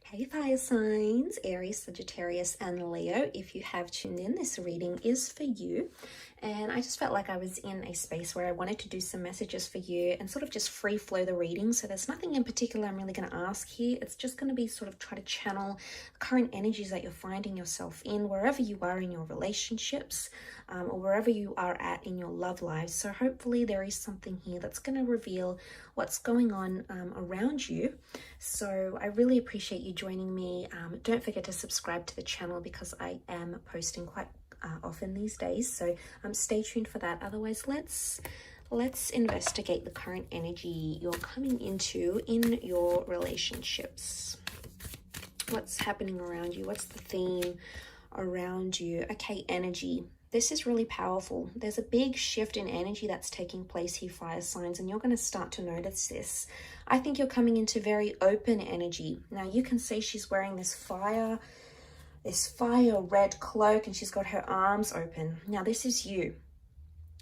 Hey fire signs, Aries, Sagittarius, and Leo. If you have tuned in, this reading is for you. And I just felt like I was in a space where I wanted to do some messages for you and sort of just free flow the reading. So there's nothing in particular I'm really going to ask here. It's just going to be sort of try to channel current energies that you're finding yourself in, wherever you are in your relationships, or wherever you are at in your love lives. So hopefully there is something here that's going to reveal what's going on around you. So I really appreciate you joining me. Don't forget to subscribe to the channel because I am posting quite often these days, so stay tuned for that. Otherwise, let's investigate the current energy you're coming into in your relationships. What's happening around you? What's the theme around you? Okay, energy. This is really powerful. There's a big shift in energy that's taking place here, fire signs, and you're going to start to notice this. I think you're coming into very open energy. Now, you can see she's wearing this fire red cloak, and she's got her arms open. Now, this is you,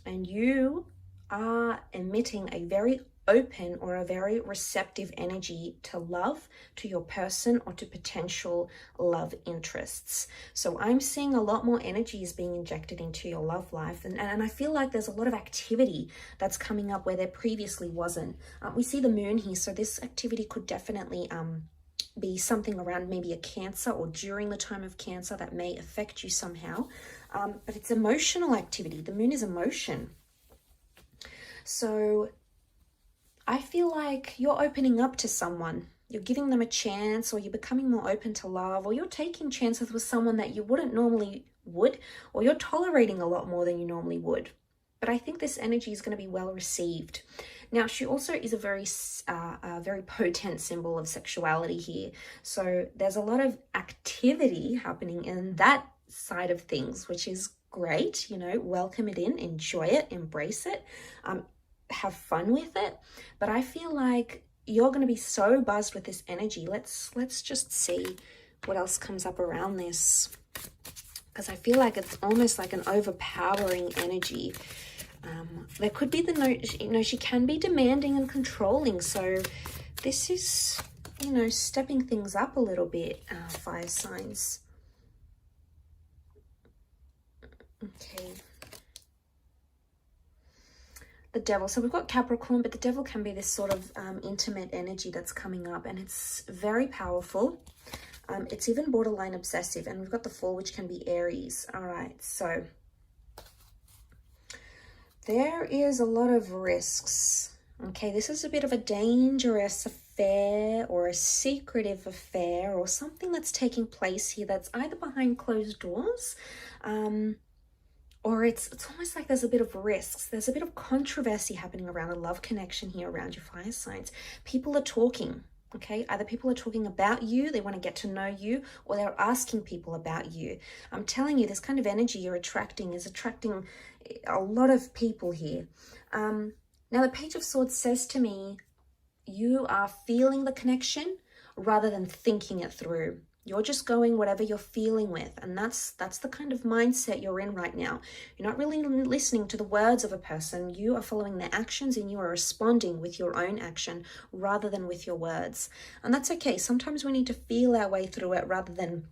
and you are emitting a very open or a very receptive energy to love, to your person, or to potential love interests. So I'm seeing a lot more energy is being injected into your love life, and I feel like there's a lot of activity that's coming up where there previously wasn't. We see the moon here, so this activity could definitely be something around maybe a Cancer or during the time of Cancer that may affect you somehow, but it's emotional activity. The moon is emotion. So I feel like you're opening up to someone. You're giving them a chance, or you're becoming more open to love, or you're taking chances with someone that you wouldn't normally would, or you're tolerating a lot more than you normally would. But I think this energy is going to be well received. Now, she also is a very potent symbol of sexuality here. So there's a lot of activity happening in that side of things, which is great. You know, welcome it in, enjoy it, embrace it. Have fun with it. But I feel like you're going to be so buzzed with this energy. Let's just see what else comes up around this, because I feel like it's almost like an overpowering energy. There could be the note, you know, she can be demanding and controlling. So this is, you know, stepping things up a little bit, fire signs. Okay. The devil. So we've got Capricorn, but the devil can be this sort of intimate energy that's coming up, and it's very powerful. It's even borderline obsessive, and we've got the Fool, which can be Aries. All right, so there is a lot of risks. Okay, this is a bit of a dangerous affair or a secretive affair or something that's taking place here that's either behind closed doors, or it's almost like there's a bit of risks. There's a bit of controversy happening around a love connection here around your fire signs. People are talking, okay? Either people are talking about you, they want to get to know you, or they're asking people about you. I'm telling you, this kind of energy you're attracting is attracting a lot of people here. Now, the Page of Swords says to me, you are feeling the connection rather than thinking it through. You're just going whatever you're feeling with, and that's the kind of mindset you're in right now. You're not really listening to the words of a person. You are following their actions, and you are responding with your own action rather than with your words. And that's okay. Sometimes we need to feel our way through it rather than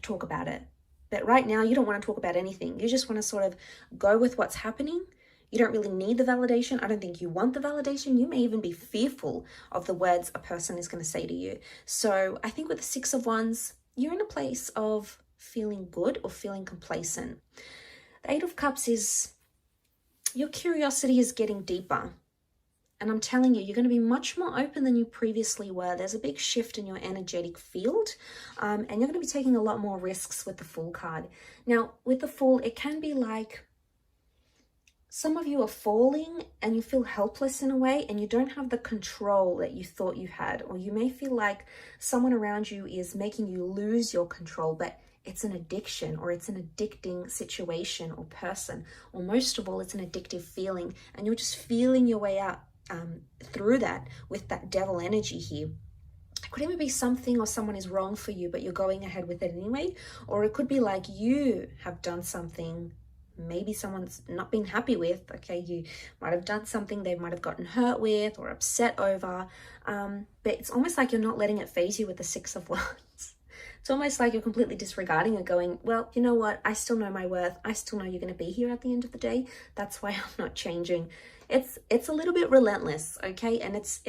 talk about it. But right now, you don't want to talk about anything. You just want to sort of go with what's happening. You don't really need the validation. I don't think you want the validation. You may even be fearful of the words a person is going to say to you. So I think with the Six of Wands, you're in a place of feeling good or feeling complacent. The Eight of Cups is your curiosity is getting deeper. And I'm telling you, you're going to be much more open than you previously were. There's a big shift in your energetic field, and you're going to be taking a lot more risks with the Fool card. Now, with the Fool, it can be like some of you are falling and you feel helpless in a way, and you don't have the control that you thought you had, or you may feel like someone around you is making you lose your control, but it's an addiction, or it's an addicting situation or person, or most of all, it's an addictive feeling, and you're just feeling your way out through that with that devil energy here. It could even be something or someone is wrong for you, but you're going ahead with it anyway, or it could be like you have done something maybe someone's not been happy with. Okay, you might have done something they might have gotten hurt with or upset over, but it's almost like you're not letting it phase you with the Six of Wands. It's almost like you're completely disregarding it, going, well, you know what, I still know my worth, I still know you're going to be here at the end of the day, that's why I'm not changing. It's a little bit relentless, okay? And it's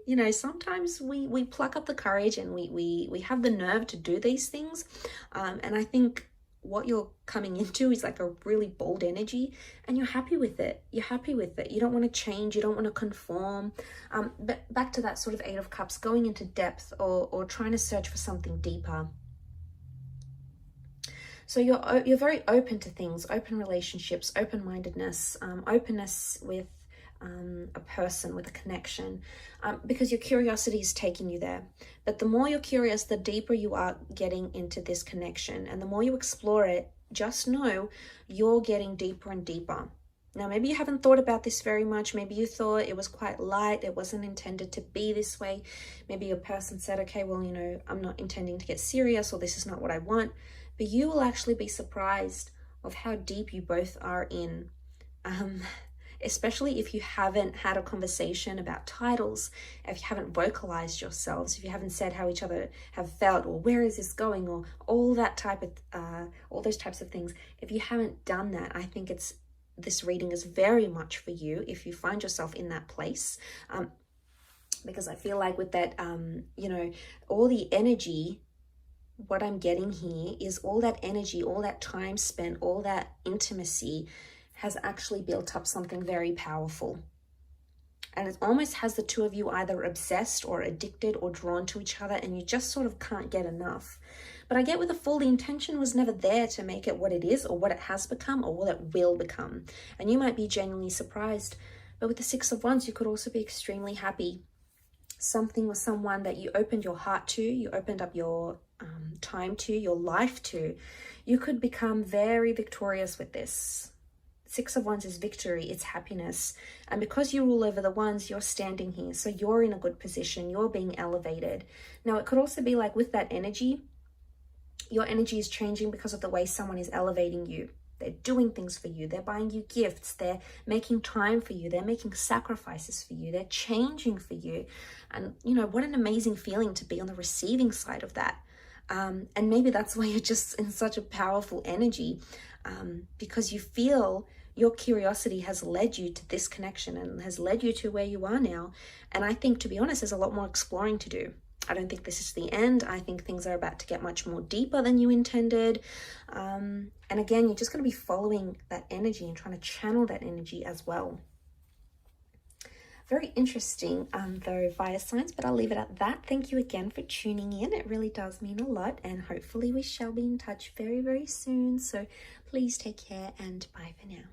you know, sometimes we pluck up the courage and we have the nerve to do these things, and I think what you're coming into is like a really bold energy, and you're happy with it. You're happy with it. You don't want to change. You don't want to conform. But back to that sort of Eight of Cups, going into depth or trying to search for something deeper. So you're very open to things, open relationships, open-mindedness, openness with a person, with a connection, because your curiosity is taking you there. But the more you're curious, the deeper you are getting into this connection, and the more you explore it, just know you're getting deeper and deeper. Now, maybe you haven't thought about this very much. Maybe you thought it was quite light, it wasn't intended to be this way. Maybe your person said, okay, well, you know, I'm not intending to get serious, or this is not what I want. But you will actually be surprised of how deep you both are in. Especially if you haven't had a conversation about titles, if you haven't vocalized yourselves, if you haven't said how each other have felt, or where is this going, or all that type of all those types of things. If you haven't done that, I think this reading is very much for you if you find yourself in that place, because I feel like with that, you know, all the energy, what I'm getting here is all that energy, all that time spent, all that intimacy has actually built up something very powerful. And it almost has the two of you either obsessed or addicted or drawn to each other, and you just sort of can't get enough. But I get with the Fool, the intention was never there to make it what it is or what it has become or what it will become. And you might be genuinely surprised. But with the Six of Wands, you could also be extremely happy. Something or someone that you opened your heart to, you opened up your time to, your life to. You could become very victorious with this. Six of Wands is victory, it's happiness. And because you rule over the wands, you're standing here. So you're in a good position, you're being elevated. Now, it could also be like with that energy, your energy is changing because of the way someone is elevating you. They're doing things for you. They're buying you gifts. They're making time for you. They're making sacrifices for you. They're changing for you. And, you know, what an amazing feeling to be on the receiving side of that. And maybe that's why you're just in such a powerful energy, because you feel your curiosity has led you to this connection and has led you to where you are now. And I think, to be honest, there's a lot more exploring to do. I don't think this is the end. I think things are about to get much more deeper than you intended. And again, you're just going to be following that energy and trying to channel that energy as well. Very interesting, though, fire signs, but I'll leave it at that. Thank you again for tuning in. It really does mean a lot, and hopefully we shall be in touch very, very soon. So please take care, and bye for now.